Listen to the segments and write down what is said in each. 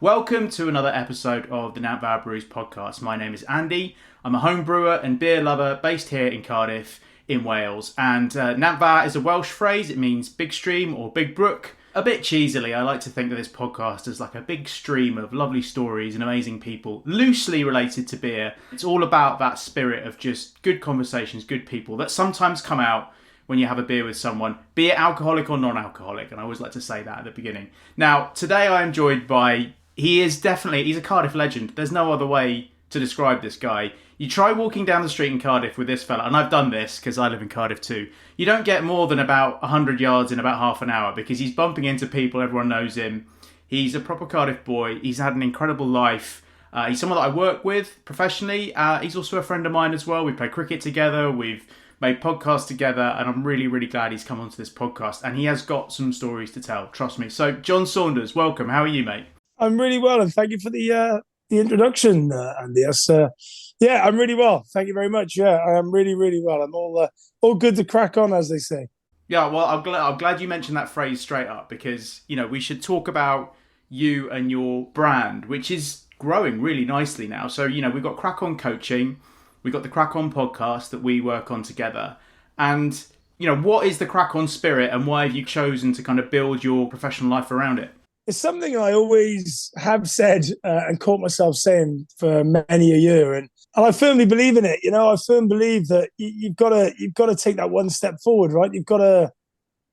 Welcome to another episode of the Nat Vale Brews podcast. My name is Andy. I'm a home brewer and beer lover based here in Cardiff in Wales. And Nat Vale is a Welsh phrase. It means big stream or big brook. A bit cheesily, I like to think of this podcast as like a big stream of lovely stories and amazing people, loosely related to beer. It's all about that spirit of just good conversations, good people that sometimes come out when you have a beer with someone, be it alcoholic or non-alcoholic. And I always like to say that at the beginning. Now, today I am joined by... he's a Cardiff legend. There's no other way to describe this guy. You try walking down the street in Cardiff with this fella, and I've done this because I live in Cardiff too. You don't get more than about 100 yards in about half an hour because he's bumping into people, everyone knows him. He's a proper Cardiff boy. He's had an incredible life. He's someone that I work with professionally. He's also a friend of mine as well. We play cricket together. We've made podcasts together, and I'm really, really glad he's come onto this podcast. And he has got some stories to tell, trust me. So, Jon Saunders, welcome. How are you, mate? I'm really well, and thank you for the introduction, Andy. I'm really well. Thank you very much. Yeah, I am really, really well. I'm all good to crack on, as they say. Yeah, well, I'm glad you mentioned that phrase straight up because, you know, we should talk about you and your brand, which is growing really nicely now. So, you know, we've got Crack On Coaching, we've got the Crack On podcast that we work on together. And, you know, what is the Crack On spirit and why have you chosen to kind of build your professional life around it? It's something I always have said and caught myself saying for many a year, and I firmly believe in it. You know, I firmly believe that you've got to take that one step forward, right? You've got to,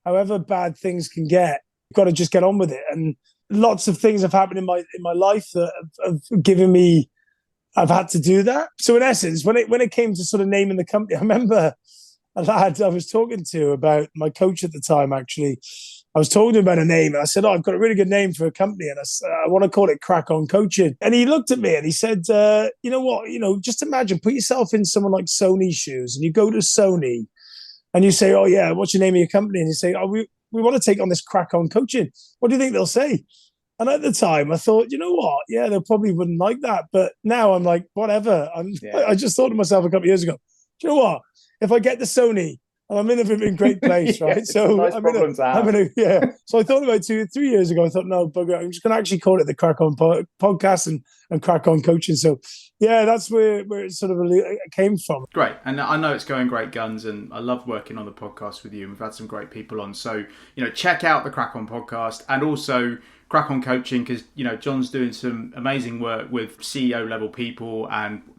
however bad things can get, you've got to just get on with it. And lots of things have happened in my life that have given me. I've had to do that. So in essence, when it came to sort of naming the company, I remember a lad I was talking to about my coach at the time. Actually, I was talking to him about a name, and I said, I've got a really good name for a company, and I want to call it Crack On Coaching. And he looked at me and he said, you know what, just imagine, put yourself in someone like Sony's shoes, and you go to Sony and you say, oh yeah, what's your name of your company? And you say, oh, we want to take on this Crack On Coaching. What do you think they'll say? And at the time I thought, you know what? Yeah, they probably wouldn't like that. But now I'm like, whatever. I just thought to myself a couple of years ago, do you know what? If I get to Sony, and I'm in a great place, right? So nice problem to have. yeah. So I thought about 2-3 years ago. I thought, no, bugger, I'm just going to actually call it the Crack On podcast and Crack On Coaching. So yeah, that's where it sort of really came from. Great, and I know it's going great guns, and I love working on the podcast with you. And we've had some great people on, so check out the Crack On podcast and also Crack On Coaching because Jon's doing some amazing work with CEO level people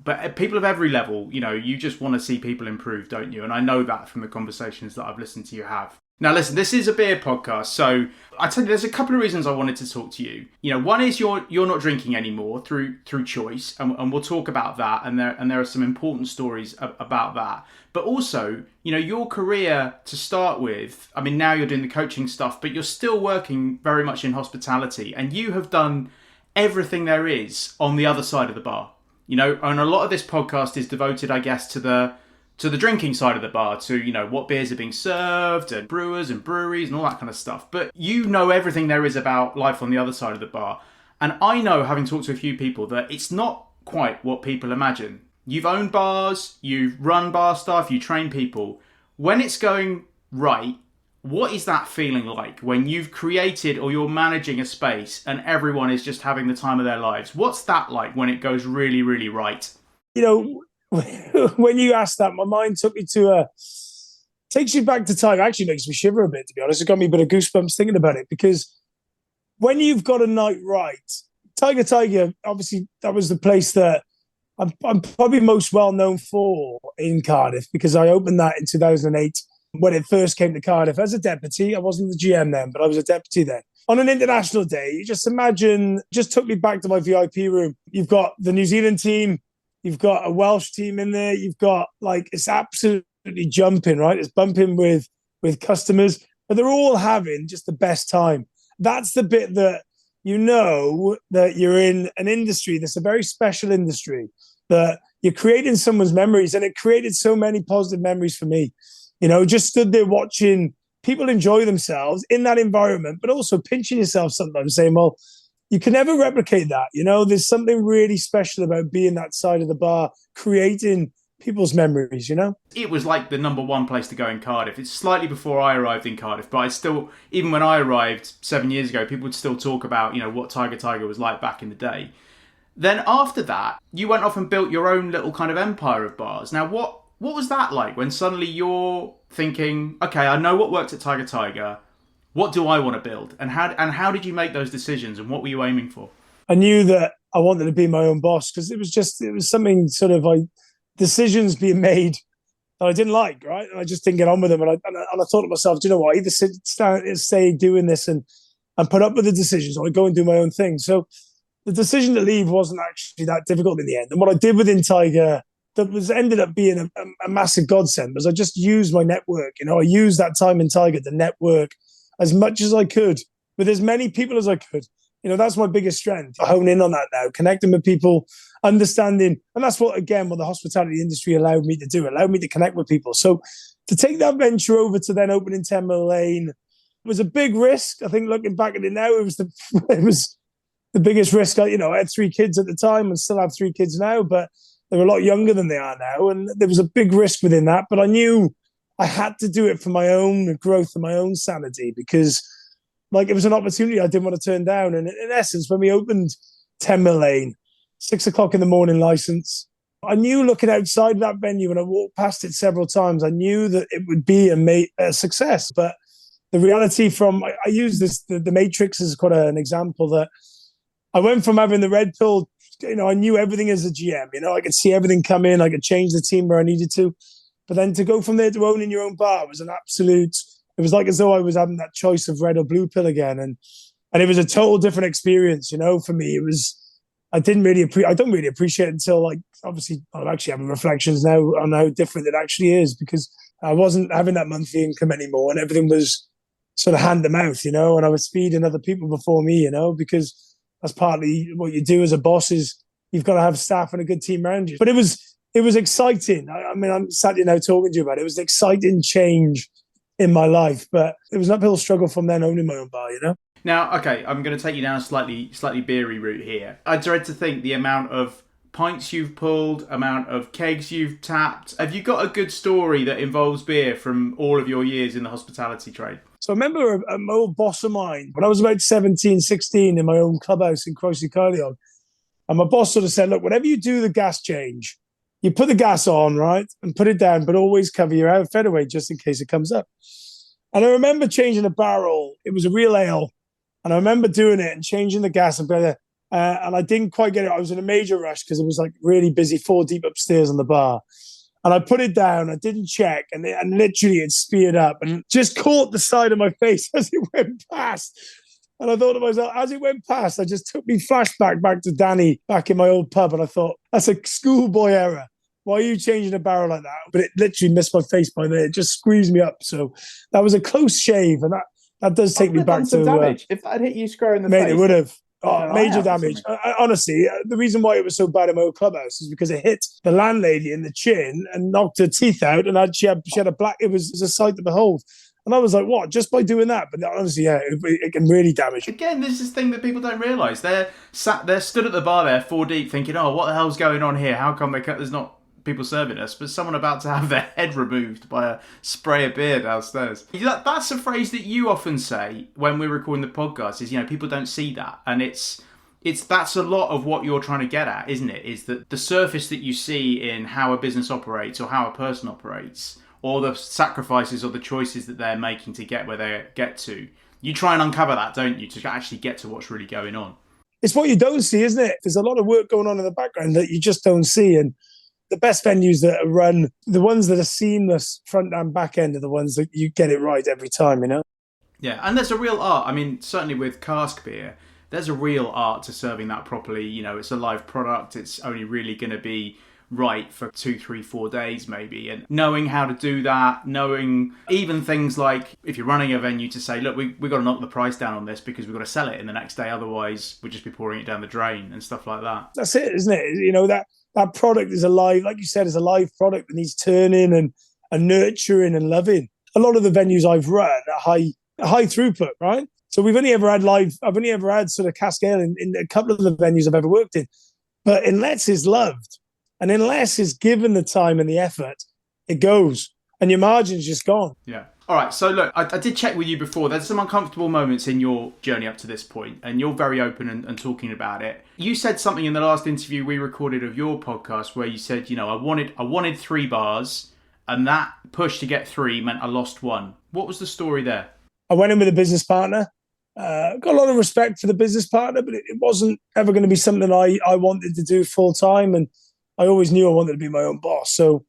but people of every level. You just want to see people improve, don't you? And I know that from the conversations that I've listened to you have. Now listen, this is a beer podcast, so I tell you, there's a couple of reasons I wanted to talk to you. One is you're not drinking anymore through choice, and we'll talk about that. And there are some important stories about that. But also, your career to start with. I mean, now you're doing the coaching stuff, but you're still working very much in hospitality, and you have done everything there is on the other side of the bar. And a lot of this podcast is devoted, I guess, to the drinking side of the bar, to, what beers are being served and brewers and breweries and all that kind of stuff. But you know everything there is about life on the other side of the bar. And I know, having talked to a few people, that it's not quite what people imagine. You've owned bars, you've run bar staff, you train people. When it's going right, what is that feeling like when you've created or you're managing a space and everyone is just having the time of their lives? What's that like when it goes really, really right? When you asked that, my mind took me takes you back to time. Actually makes me shiver a bit, to be honest. It got me a bit of goosebumps thinking about it, because when you've got a night right, TigerTiger, obviously that was the place that I'm probably most well known for in Cardiff, because I opened that in 2008 when it first came to Cardiff as a deputy. I wasn't the GM then, but I was a deputy then. On an international day, you just imagine, just took me back to my VIP room. You've got the New Zealand team, you've got a Welsh team in there. You've got, it's absolutely jumping, right? It's bumping with customers, but they're all having just the best time. That's the bit that that you're in an industry that's a very special industry, that you're creating someone's memories. And it created so many positive memories for me. Just stood there watching people enjoy themselves in that environment, but also pinching yourself sometimes, saying, well, you can never replicate that. There's something really special about being that side of the bar, creating people's memories, you know? It was like the number one place to go in Cardiff. It's slightly before I arrived in Cardiff, but I still, even when I arrived 7 years ago, people would still talk about, what TigerTiger was like back in the day. Then after that, you went off and built your own little kind of empire of bars. Now, what was that like when suddenly you're thinking, okay, I know what worked at TigerTiger. What do I want to build? And how did you make those decisions, and what were you aiming for? I knew that I wanted to be my own boss because it was something sort of like decisions being made that I didn't like, right? And I just didn't get on with them. And I thought to myself, do you know what? Either stay doing this and put up with the decisions, or I go and do my own thing. So the decision to leave wasn't actually that difficult in the end. And what I did within Tiger that ended up being a massive godsend was I just used my network. I used that time in Tiger to network as much as I could with as many people as I could. That's my biggest strength. I hone in on that now, connecting with people, understanding. And that's what the hospitality industry allowed me to do, allowed me to connect with people. So to take that venture over to then opening 10 Mill Lane was a big risk. I think looking back at it now, it was the biggest risk. I had 3 kids at the time and still have 3 kids now, but they're a lot younger than they are now. And there was a big risk within that. But I knew I had to do it for my own growth and my own sanity, because it was an opportunity I didn't want to turn down. And in essence, when we opened 10 Mill Lane, 6 o'clock in the morning license, I knew looking outside that venue, and I walked past it several times, I knew that it would be a success. But the reality I use the Matrix as quite an example, that I went from having the red pill, I knew everything as a GM, I could see everything come in, I could change the team where I needed to. But then to go from there to owning your own bar was it was like as though I was having that choice of red or blue pill again. And it was a total different experience, for me. I don't really appreciate it until obviously I'm actually having reflections now on how different it actually is, because I wasn't having that monthly income anymore and everything was sort of hand to mouth, and I was feeding other people before me, because that's partly what you do as a boss, is you've got to have staff and a good team around you. But it was exciting. I mean, I'm sat here now talking to you about it. It was an exciting change in my life, but it was an uphill struggle from then owning my own bar, Now, okay, I'm going to take you down a slightly beery route here. I dread to think the amount of pints you've pulled, amount of kegs you've tapped. Have you got a good story that involves beer from all of your years in the hospitality trade? So I remember an old boss of mine, when I was about 17, 16, in my own clubhouse in Cardiff, and my boss sort of said, look, whenever you do the gas change, you put the gas on, right, and put it down, but always cover your out featherweight just in case it comes up. And I remember changing a barrel. It was a real ale. And I remember doing it and changing the gas and I didn't quite get it. I was in a major rush because it was really busy, 4 deep upstairs on the bar. And I put it down. I didn't check, and literally it speared up and just caught the side of my face as it went past. And I thought to myself, as it went past, I just took me flashback back to Danny back in my old pub, and I thought, that's a schoolboy error. Why are you changing a barrel like that? But it literally missed my face by there. It just squeezed me up. So that was a close shave, and that does take me back to damage. If that had hit you square in the face, it would have. Major damage. Honestly, the reason why it was so bad in my old clubhouse is because it hit the landlady in the chin and knocked her teeth out, and she had a black. It was a sight to behold. And I was like, what? Just by doing that? But honestly, yeah, it can really damage. Again, this is the thing that people don't realise. They're stood at the bar there, 4 deep, thinking, oh, what the hell's going on here? How come there's not people serving us, but someone about to have their head removed by a spray of beer downstairs? That's a phrase that you often say when we're recording the podcast, is, people don't see that. And that's a lot of what you're trying to get at, isn't it? Is that the surface that you see in how a business operates or how a person operates, or the sacrifices or the choices that they're making to get where they get to. You try and uncover that, don't you, to actually get to what's really going on. It's what you don't see, isn't it? There's a lot of work going on in the background that you just don't see. And the best venues that are run, the ones that are seamless front and back end, are the ones that you get it right every time, Yeah, and there's a real art. I mean, certainly with cask beer, there's a real art to serving that properly. It's a live product. It's only really going to be right for 2, 3, 4 days maybe, and knowing how to do that, knowing even things like if you're running a venue to say, look, we've got to knock the price down on this because we've got to sell it in the next day, otherwise we'll just be pouring it down the drain and stuff like that. That's it, isn't it? That product is alive, like you said, is a live product that needs turning and nurturing and loving. A lot of the venues I've run are high throughput, right? So I've only ever had sort of cask ale in a couple of the venues I've ever worked in, but unless it's loved, And unless it's given the time and the effort, it goes. And your margin's just gone. Yeah. All right. So look, I did check with you before. There's some uncomfortable moments in your journey up to this point, and you're very open and talking about it. You said something in the last interview we recorded of your podcast where you said, I wanted 3 bars, and that push to get 3 meant I lost 1. What was the story there? I went in with a business partner. Got a lot of respect for the business partner, but it wasn't ever going to be something I wanted to do full time, and I always knew I wanted to be my own boss. So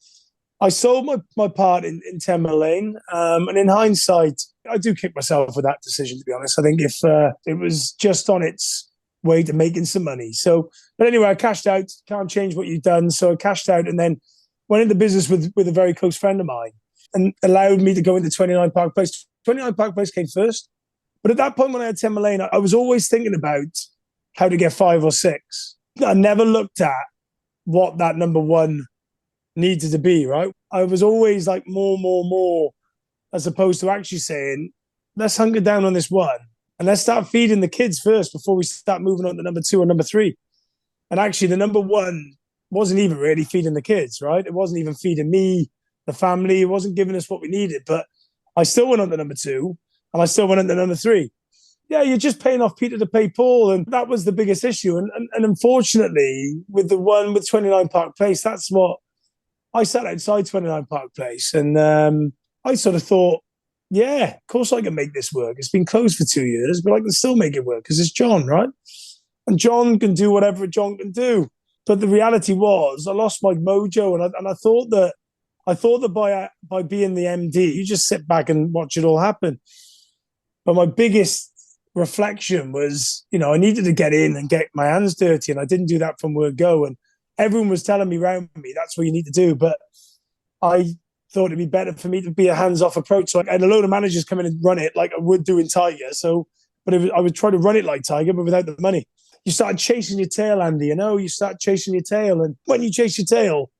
I sold my part in 10 Mill Lane. And in hindsight, I do kick myself for that decision, to be honest. I think if it was just on its way to making some money. But anyway, I cashed out. Can't change what you've done. So I cashed out and then went into business with a very close friend of mine and allowed me to go into 29 Park Place. 29 Park Place came first. But at that point when I had 10 Mill Lane, I was always thinking about how to get 5 or 6. I never looked at what that number 1 needed to be, right? I was always like more, as opposed to actually saying, let's hunker down on this 1 and let's start feeding the kids first before we start moving on to number 2 or number 3. And actually the number 1 wasn't even really feeding the kids, right? It wasn't even feeding me, the family. It wasn't giving us what we needed. But I still went on to number 2 and I still went on to number 3. Yeah, you're just paying off Peter to pay Paul. And that was the biggest issue. And unfortunately, with the one with 29 Park Place, that's what I sat outside 29 Park Place. And I sort of thought, yeah, of course I can make this work. It's been closed for 2 years, but I can still make it work because it's Jon, right? And Jon can do whatever Jon can do. But the reality was I lost my mojo. And I thought that by being the MD, you just sit back and watch it all happen. But my biggest reflection was, I needed to get in and get my hands dirty. And I didn't do that from word go. And everyone was telling me around me, that's what you need to do. But I thought it'd be better for me to be a hands-off approach. So I had a load of managers come in and run it like I would do in Tiger. I would try to run it like Tiger, but without the money. You start chasing your tail, Andy, you start chasing your tail. And when you chase your tail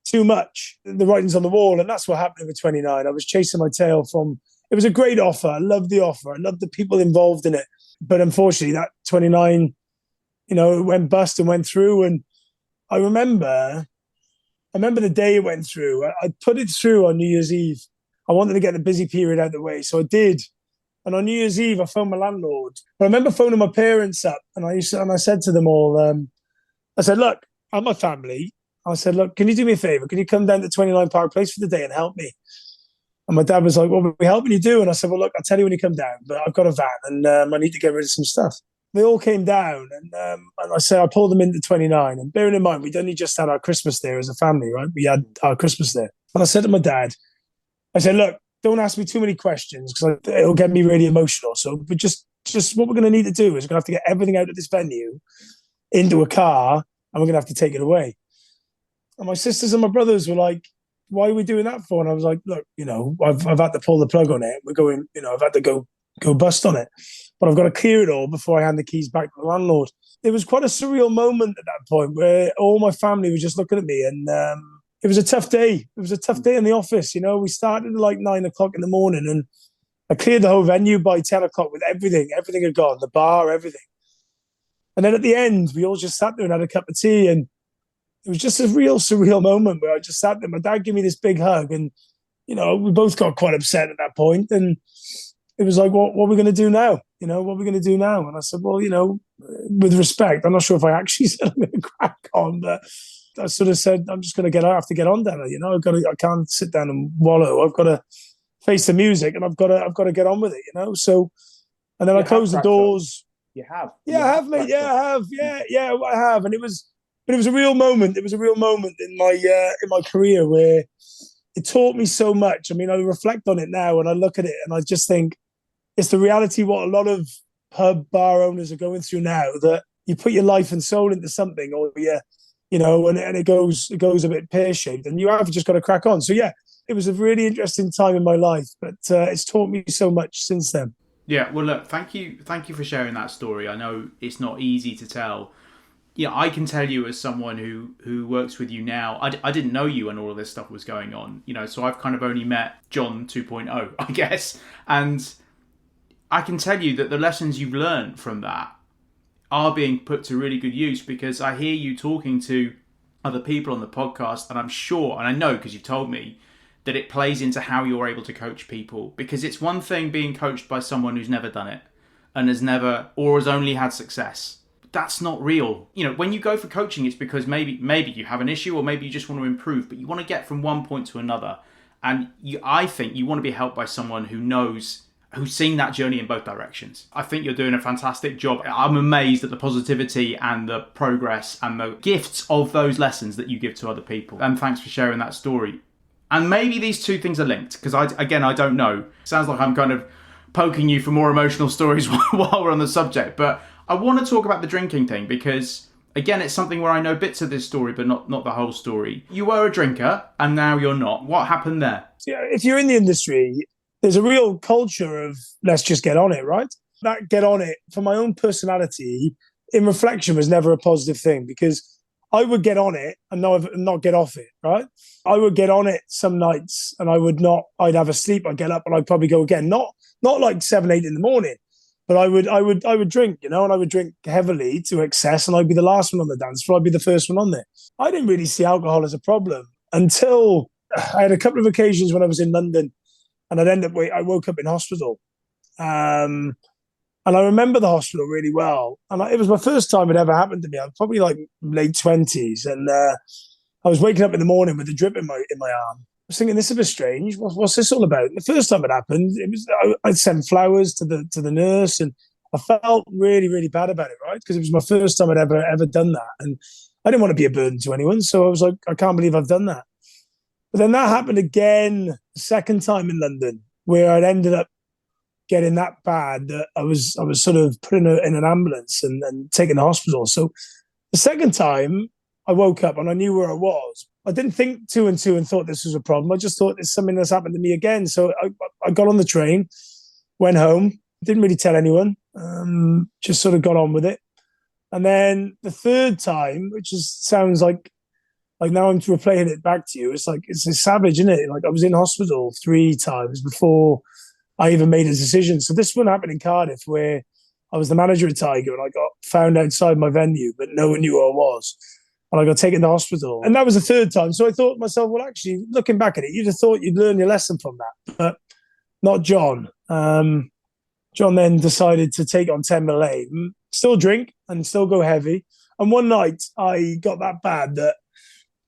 too much, the writing's on the wall. And that's what happened with 29. I was chasing my tail it was a great offer. I loved the offer. I loved the people involved in it. But unfortunately, that 29, it went bust and went through. And I remember the day it went through. I put it through on New Year's Eve. I wanted to get the busy period out of the way. So I did. And on New Year's Eve, I phoned my landlord. But I remember phoning my parents up. And I said to them all, I said, look, I'm my family. I said, look, can you do me a favor? Can you come down to 29 Park Place for the day and help me? And my dad was like, what are we helping you do? And I said, well, look, I'll tell you when you come down, but I've got a van and I need to get rid of some stuff. They all came down and I said, I pulled them into 29. And bearing in mind, we'd only just had our Christmas there as a family, right? We had our Christmas there. And I said to my dad, I said, look, don't ask me too many questions because it'll get me really emotional. But just what we're going to need to do is we're going to have to get everything out of this venue into a car and we're going to have to take it away. And my sisters and my brothers were like, why are we doing that for? And I was like, look, I've had to pull the plug on it. We're going, I've had to go bust on it. But I've got to clear it all before I hand the keys back to the landlord. It was quite a surreal moment at that point where all my family was just looking at me. And it was a tough day. It was a tough day in the office. We started at like 9 o'clock in the morning and I cleared the whole venue by 10 o'clock with everything. Everything had gone, the bar, everything. And then at the end, we all just sat there and had a cup of tea. And it was just a real surreal moment where I just sat there. My dad gave me this big hug and, we both got quite upset at that point. And it was like, what are we going to do now? What are we going to do now? And I said, well, with respect, I'm not sure if I actually said I'm going to crack on, but I sort of said, I'm just going to have to get on, Dad. I can't sit down and wallow. I've got to face the music and I've got to get on with it, So, and then I closed the doors. You have? Yeah, I have, mate. Yeah, I have. Yeah, I have. And it was a real moment. It was a real moment in my career where it taught me so much. I mean, I reflect on it now and I look at it and I just think it's the reality what a lot of pub bar owners are going through now, that you put your life and soul into something or and it goes a bit pear-shaped and you have just got to crack on. So yeah, it was a really interesting time in my life, but it's taught me so much since then. Yeah, well, look, thank you for sharing that story. I know it's not easy to tell. I can tell you as someone who works with you now, I didn't know you when all of this stuff was going on, so I've kind of only met Jon 2.0, I guess. And I can tell you that the lessons you've learned from that are being put to really good use because I hear you talking to other people on the podcast, and I'm sure, and I know because you've told me, that it plays into how you're able to coach people. Because it's one thing being coached by someone who's never done it and has never, or has only had success. That's not real. You know, when you go for coaching, it's because maybe you have an issue, or maybe you just want to improve, but you want to get from one point to another. And I think you want to be helped by someone who's seen that journey in both directions. I think you're doing a fantastic job. I'm amazed at the positivity and the progress and the gifts of those lessons that you give to other people. And thanks for sharing that story. And maybe these two things are linked, because I don't know. Sounds like I'm kind of poking you for more emotional stories while we're on the subject. But I want to talk about the drinking thing, because, again, it's something where I know bits of this story, but not the whole story. You were a drinker, and now you're not. What happened there? Yeah, if you're in the industry, there's a real culture of let's just get on it, right? That get on it, for my own personality, in reflection, was never a positive thing, because I would get on it and not get off it, right? I would get on it some nights and I'd have a sleep, I'd get up and I'd probably go again. Not like 7, 8 in the morning, but I would drink, and I would drink heavily to excess, and I'd be the last one on the dance floor, I'd be the first one on there. I didn't really see alcohol as a problem until I had a couple of occasions when I was in London, and I woke up in hospital. And I remember the hospital really well. And it was my first time it ever happened to me. I was probably like late 20s. And I was waking up in the morning with a drip in my arm. I was thinking, this is a bit strange. What's this all about? And the first time it happened, I'd send flowers to the nurse, and I felt really, really bad about it, right? Because it was my first time I'd ever done that. And I didn't want to be a burden to anyone. So I was like, I can't believe I've done that. But then that happened again, the second time in London, where I'd ended up getting that bad that I was sort of put in an ambulance and taken to hospital. So the second time I woke up and I knew where I was. I didn't think two and two and thought this was a problem. I just thought it's something that's happened to me again. So I got on the train, went home, didn't really tell anyone, just sort of got on with it. And then the third time, which sounds like now I'm replaying it back to you, it's savage, isn't it? Like, I was in hospital 3 times before I even made a decision. So this one happened in Cardiff, where I was the manager at Tiger, and I got found outside my venue, but no one knew who I was. And I got taken to hospital. And that was the third time. So I thought to myself, well, actually, looking back at it, you'd have thought you'd learn your lesson from that. But not Jon. Jon then decided to take on 10 ml, still drink and still go heavy. And one night I got that bad that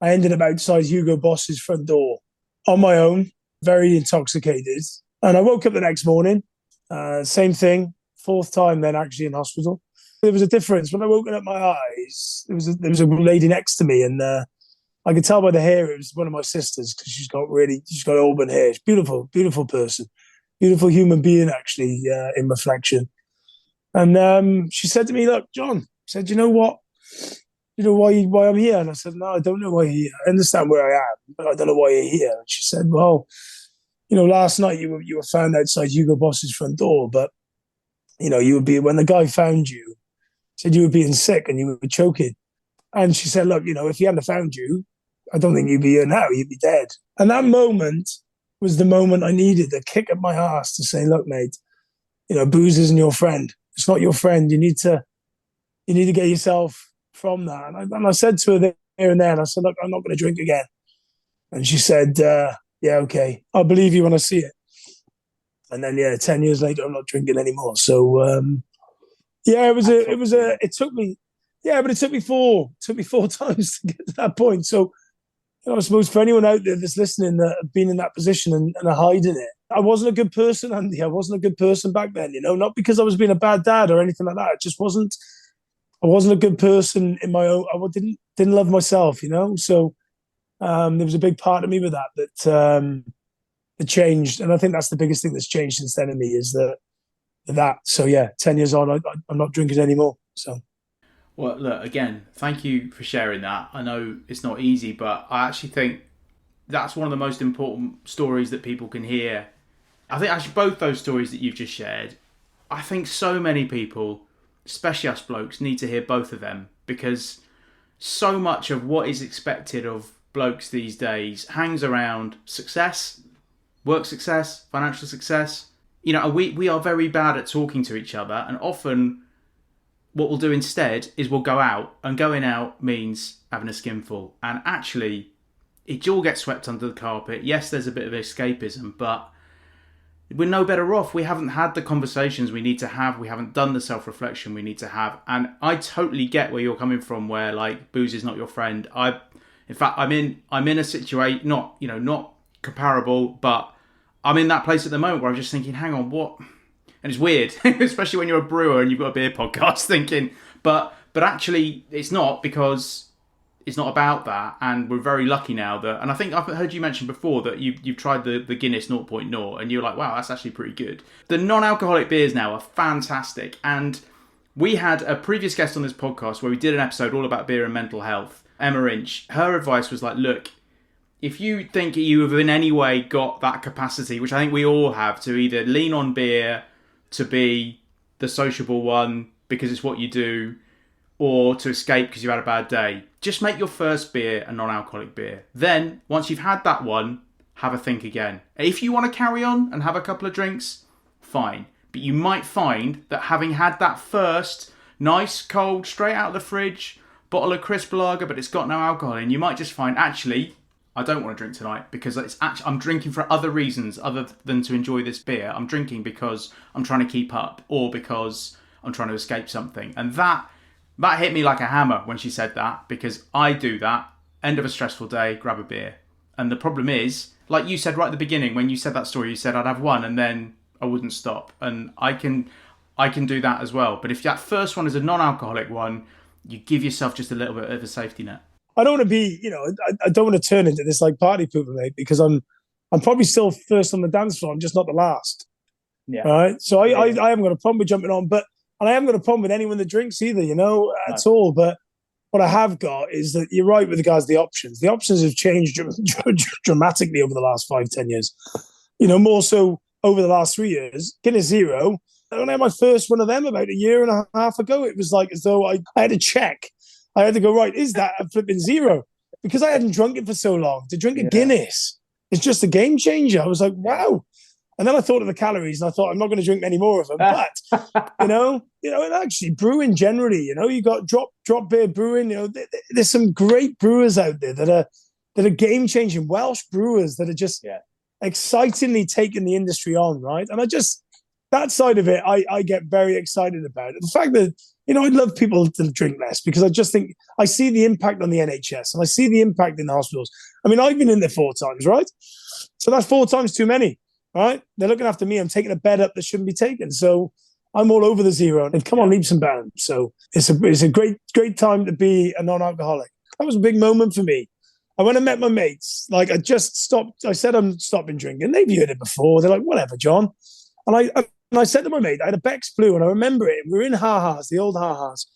I ended up outside Hugo Boss's front door on my own, very intoxicated. And I woke up the next morning, same thing, 4th time then actually in hospital. There was a difference. When I woke up my eyes, there was a lady next to me, and I could tell by the hair it was one of my sisters, because she's got auburn hair. She's beautiful, beautiful person, beautiful human being actually, in reflection. And she said to me, "Look, Jon," said, "You know what? You know why I'm here?" And I said, "No, I don't know why you're here. I understand where I am, but I don't know why you're here." And she said, "Well, last night you were found outside Hugo Boss's front door, but when the guy found you, said you were being sick and you were choking." And she said, "Look, if he hadn't found you, I don't think you'd be here now. You'd be dead." And that moment was the moment I needed, a kick up my ass to say, "Look, mate, booze isn't your friend. It's not your friend. You need to get yourself from that." And I said to her there and then, I said, "Look, I'm not going to drink again." And she said, "Yeah, okay. I'll believe you when I see it." And then, 10 years later, I'm not drinking anymore. So, it took me 4 times to get to that point. So, I suppose for anyone out there that's listening that have been in that position and are hiding it, I wasn't a good person, Andy. I wasn't a good person back then, not because I was being a bad dad or anything like that. It just wasn't. I wasn't a good person in my own. I didn't love myself, So there was a big part of me with that changed, and I think that's the biggest thing that's changed since then in me is that. So 10 years on, I'm not drinking anymore. So. Well, look, again, thank you for sharing that. I know it's not easy, but I actually think that's one of the most important stories that people can hear. I think actually both those stories that you've just shared, I think so many people, especially us blokes, need to hear both of them, because so much of what is expected of blokes these days hangs around success, work success, financial success. We are very bad at talking to each other, and often what we'll do instead is we'll go out, and going out means having a skinful. And actually, it all gets swept under the carpet. Yes, there's a bit of escapism, but we're no better off. We haven't had the conversations we need to have. We haven't done the self-reflection we need to have. And I totally get where you're coming from, where like booze is not your friend. In fact, I'm in a situation, not comparable, but I'm in that place at the moment where I'm just thinking, hang on, what? And it's weird, especially when you're a brewer and you've got a beer podcast, thinking, but actually it's not, because it's not about that. And we're very lucky now that, and I think I've heard you mention before that you've tried the Guinness 0.0 and you're like, wow, that's actually pretty good. The non-alcoholic beers now are fantastic. And we had a previous guest on this podcast where we did an episode all about beer and mental health, Emma Inch. Her advice was like, look, if you think you have in any way got that capacity, which I think we all have, to either lean on beer to be the sociable one because it's what you do, or to escape because you had a bad day, just make your first beer a non-alcoholic beer. Then, once you've had that one, have a think again. If you want to carry on and have a couple of drinks, fine. But you might find that having had that first nice, cold, straight out of the fridge bottle of crisp lager, but it's got no alcohol in, you might just find, actually, I don't want to drink tonight because I'm drinking for other reasons other than to enjoy this beer. I'm drinking because I'm trying to keep up, or because I'm trying to escape something. And that hit me like a hammer when she said that, because I do that. End of a stressful day, grab a beer. And the problem is, like you said right at the beginning, when you said that story, you said I'd have one and then I wouldn't stop. And I can do that as well. But if that first one is a non-alcoholic one, you give yourself just a little bit of a safety net. I don't want to be, I don't want to turn into this like party pooper, mate, because I'm probably still first on the dance floor. I'm just not the last. Yeah. Right. So I haven't got a problem with jumping on, and I haven't got a problem with anyone that drinks either, at all. But what I have got is that you're right with regards to the options. The options have changed dramatically over the last 5-10 years. More so over the last 3 years. Guinness Zero, when I had my first one of them about a year and a half ago, it was like as though I had to check. I had to go, right, is that a flipping zero? Because I hadn't drunk it for so long. To drink a Guinness, it's just a game changer. I was like, wow. And then I thought of the calories, and I thought, I'm not going to drink many more of them. But, and actually brewing generally, you got drop beer brewing. There's some great brewers out there that are game changing, Welsh brewers that are just excitingly taking the industry on, right? And that side of it, I get very excited about it. The fact that, I'd love people to drink less, because I just think I see the impact on the NHS and I see the impact in the hospitals. I mean, I've been in there 4 times, right? So that's 4 times too many, right? They're looking after me. I'm taking a bed up that shouldn't be taken. So I'm all over the zero, and come on leaps and bounds. So it's a great time to be a non-alcoholic. That was a big moment for me. And when I met my mates, like I just stopped. I said I'm stopping drinking. They've heard it before. They're like, whatever, John. And I said to my mate, I had a Beck's Blue, and I remember it. We were in Ha-Ha's, the old Ha-Ha's.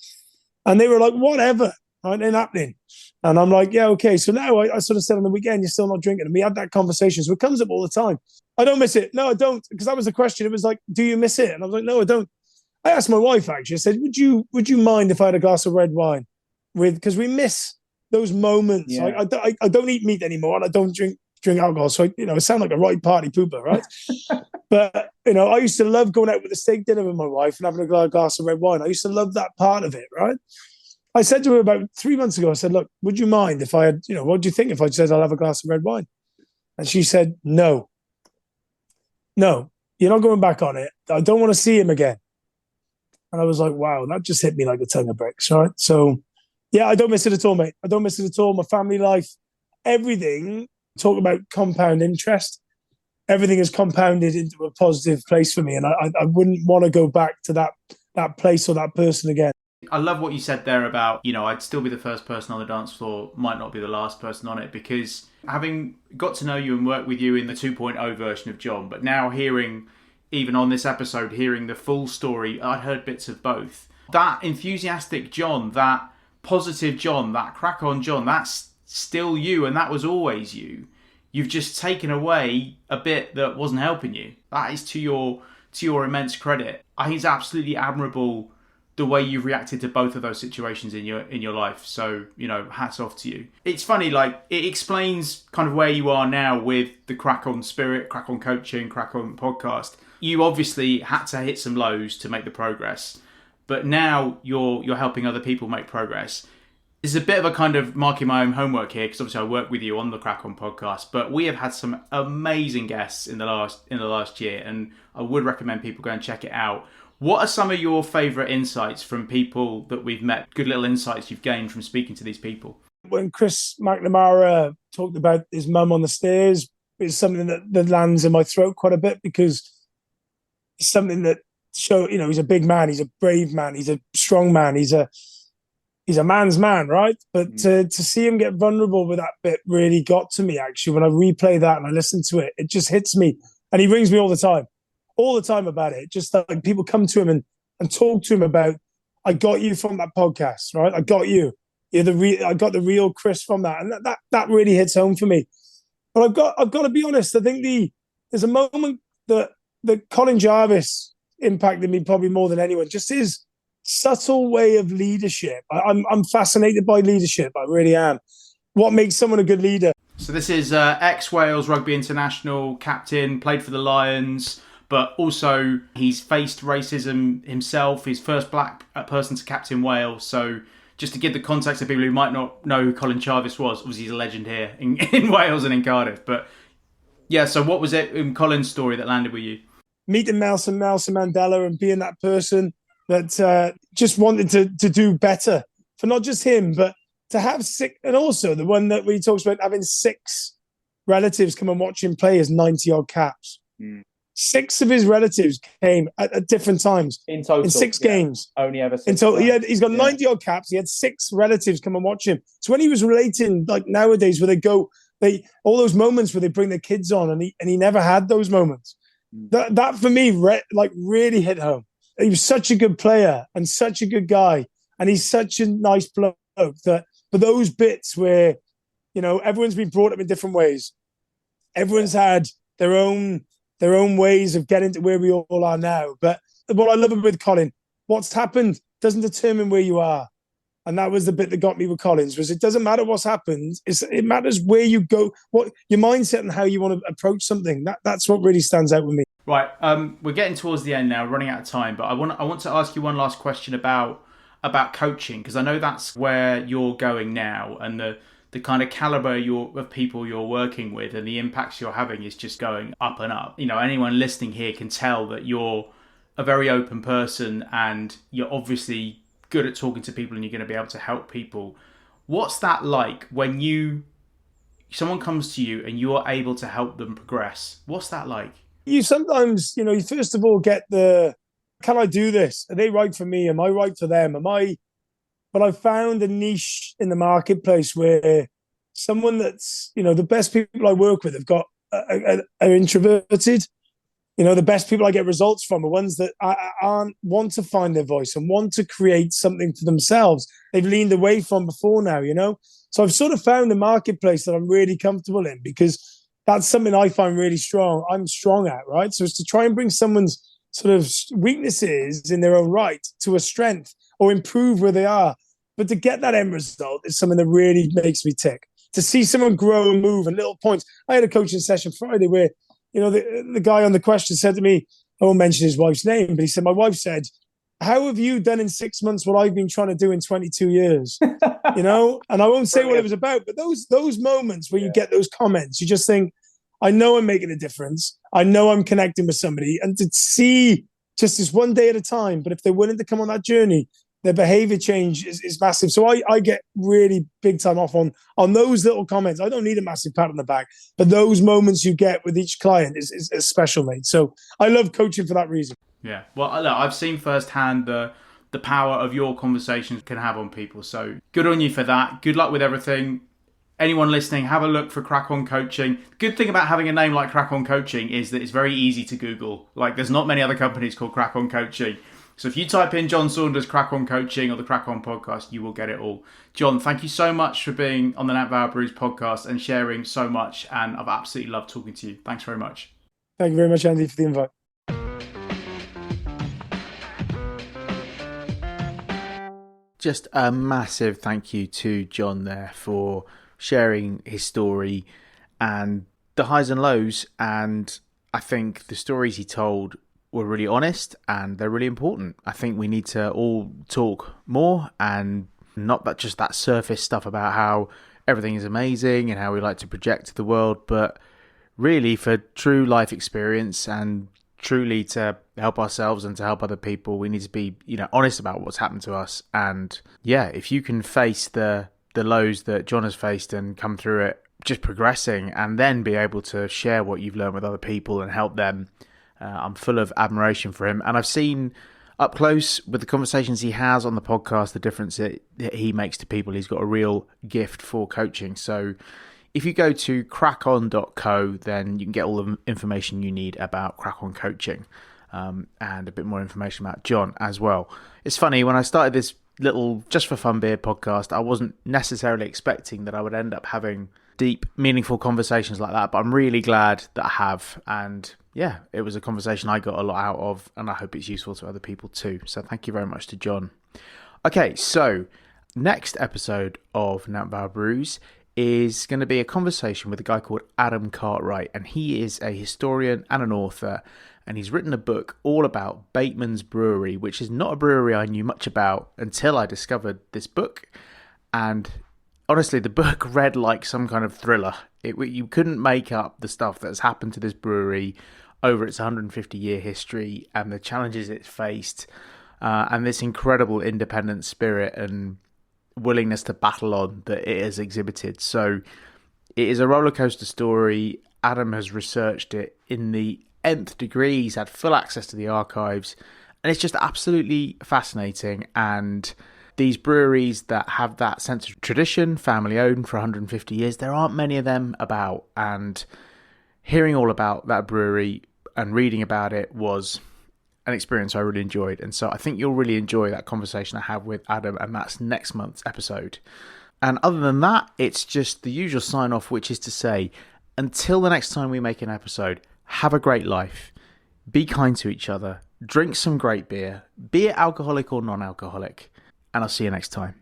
And they were like, whatever, right, ain't happening. And I'm like, yeah, okay. So now I sort of said on the weekend, you're still not drinking. And we had that conversation. So it comes up all the time. I don't miss it. No, I don't. Because that was the question. It was like, do you miss it? And I was like, no, I don't. I asked my wife, actually. I said, would you mind if I had a glass of red wine? Because we miss those moments. Yeah. I don't eat meat anymore, and I don't drink alcohol. So, I sound like a right party pooper, right? But, I used to love going out with a steak dinner with my wife and having a glass of red wine. I used to love that part of it, right? I said to her about 3 months ago, I said, look, would you mind if I had, what do you think if I said I'll have a glass of red wine? And she said, no, you're not going back on it. I don't want to see him again. And I was like, wow, that just hit me like a ton of bricks, right? So, yeah, I don't miss it at all, mate. I don't miss it at all. My family life, everything. Talk about compound interest. Everything is compounded into a positive place for me, and I wouldn't want to go back to that place or that person again. I love what you said there about, I'd still be the first person on the dance floor, might not be the last person on it, because having got to know you and work with you in the 2.0 version of Jon, but now hearing, even on this episode, hearing the full story, I'd heard bits of both. That enthusiastic Jon, that positive Jon, that crack on Jon, that's still you, and that was always you. You've just taken away a bit that wasn't helping you. That is to your immense credit. I think it's absolutely admirable the way you've reacted to both of those situations in your life. So, hats off to you. It's funny, like, it explains kind of where you are now with the Crack On Spirit, Crack On Coaching, Crack On podcast. You obviously had to hit some lows to make the progress. but now you're helping other people make progress. It's a bit of a kind of marking my own homework here, because obviously I work with you on the Crack On podcast, but we have had some amazing guests in the last year, and I would recommend people go and check it out. What are some of your favourite insights from people that we've met? Good little insights you've gained from speaking to these people. When Chris McNamara talked about his mum on the stairs, it's something that lands in my throat quite a bit, because it's something that he's a big man, he's a brave man, he's a strong man, he's a man's man, right? But to see him get vulnerable with that bit really got to me, actually. When I replay that and I listen to it, it just hits me. And he rings me all the time about it. Just like people come to him and talk to him about, I got you from that podcast, right? I got you. I got the real Chris from that. And that really hits home for me. But I've got to be honest. I think there's a moment that Colin Jarvis impacted me probably more than anyone. Just his subtle way of leadership. I'm fascinated by leadership. I really am. What makes someone a good leader? So this is ex-Wales rugby international captain, played for the Lions, but also he's faced racism himself. He's first black person to captain Wales. So just to give the context of people who might not know who Colin Jarvis was, obviously he's a legend here in Wales and in Cardiff. But yeah, so what was it in Colin's story that landed with you? Meeting Nelson Mandela and being that person that just wanted to do better for not just him, but to have six, and also the one that he talks about having 6 relatives come and watch him play his 90-odd caps. 6 of his relatives came at different times in total, in 6 games. Only ever 6. In total, he's got 90-odd caps. He had 6 relatives come and watch him. So when he was relating, like nowadays, where all those moments where they bring their kids on, and he never had those moments. That for me, really hit home. He was such a good player and such a good guy, and he's such a nice bloke that for those bits where, everyone's been brought up in different ways, everyone's had their own ways of getting to where we all are now. But what I love with Colin, what's happened doesn't determine where you are, and that was the bit that got me with Collins. Was it doesn't matter what's happened; it matters where you go, what your mindset and how you want to approach something. That's what really stands out with me. Right, we're getting towards the end now, running out of time, but I want to ask you one last question about coaching, because I know that's where you're going now, and the kind of caliber of people you're working with and the impacts you're having is just going up and up. Anyone listening here can tell that you're a very open person, and you're obviously good at talking to people, and you're going to be able to help people. What's that like when someone comes to you and you are able to help them progress? What's that like? You sometimes, you first of all get can I do this? Are they right for me? Am I right for them? But I've found a niche in the marketplace where someone that's, the best people I work with have got, are introverted. The best people I get results from are ones that want to find their voice and want to create something for themselves. They've leaned away from before now, So I've sort of found a marketplace that I'm really comfortable in, because that's something I find really strong. I'm strong at, right? So it's to try and bring someone's sort of weaknesses in their own right to a strength, or improve where they are. But to get that end result is something that really makes me tick. To see someone grow and move and little points. I had a coaching session Friday where, the guy on the question said to me, I won't mention his wife's name, but he said, my wife said, how have you done in 6 months what I've been trying to do in 22 years? And I won't say what it was about, but those moments where you get those comments, you just think, I know I'm making a difference. I know I'm connecting with somebody, and to see just this one day at a time. But if they're willing to come on that journey, their behavior change is massive. So I get really big time off on those little comments. I don't need a massive pat on the back, but those moments you get with each client is special, mate. So I love coaching for that reason. Yeah. Well, look, I've seen firsthand the power of your conversations can have on people. So good on you for that. Good luck with everything. Anyone listening, have a look for Crack On Coaching. Good thing about having a name like Crack On Coaching is that it's very easy to Google. There's not many other companies called Crack On Coaching. So if you type in Jon Saunders Crack On Coaching or the Crack On podcast, you will get it all. Jon, thank you so much for being on the Nat Vauer Brews podcast and sharing so much. And I've absolutely loved talking to you. Thanks very much. Thank you very much, Andy, for the invite. Just a massive thank you to Jon there for sharing his story and the highs and lows. And I think the stories he told were really honest and they're really important. I think we need to all talk more, and not that just that surface stuff about how everything is amazing and how we like to project to the world, but really for true life experience and truly to help ourselves and to help other people, we need to be, honest about what's happened to us. And yeah, if you can face the lows that Jon has faced and come through it, just progressing, and then be able to share what you've learned with other people and help them, I'm full of admiration for him. And I've seen up close with the conversations he has on the podcast, the difference that he makes to people. He's got a real gift for coaching. So if you go to crackon.co, then you can get all the information you need about Crackon Coaching, and a bit more information about Jon as well. It's funny, when I started this little Just for Fun Beer podcast, I wasn't necessarily expecting that I would end up having deep, meaningful conversations like that, but I'm really glad that I have. And yeah, it was a conversation I got a lot out of, and I hope it's useful to other people too. So thank you very much to Jon. Okay, so next episode of Nat Val Brews is going to be a conversation with a guy called Adam Cartwright, and he is a historian and an author, and he's written a book all about Bateman's Brewery, which is not a brewery I knew much about until I discovered this book. And honestly, the book read like some kind of thriller. You couldn't make up the stuff that has happened to this brewery over its 150-year history and the challenges it's faced, and this incredible independent spirit and willingness to battle on that it has exhibited. So it is a roller coaster story. Adam has researched it in the nth degree. He's had full access to the archives, and it's just absolutely fascinating. And these breweries that have that sense of tradition, family owned for 150 years, there aren't many of them about. And hearing all about that brewery and reading about it was an experience I really enjoyed. And so I think you'll really enjoy that conversation I have with Adam, and that's next month's episode. And other than that, it's just the usual sign off, which is to say, until the next time we make an episode, have a great life, be kind to each other, drink some great beer, be it alcoholic or non-alcoholic, and I'll see you next time.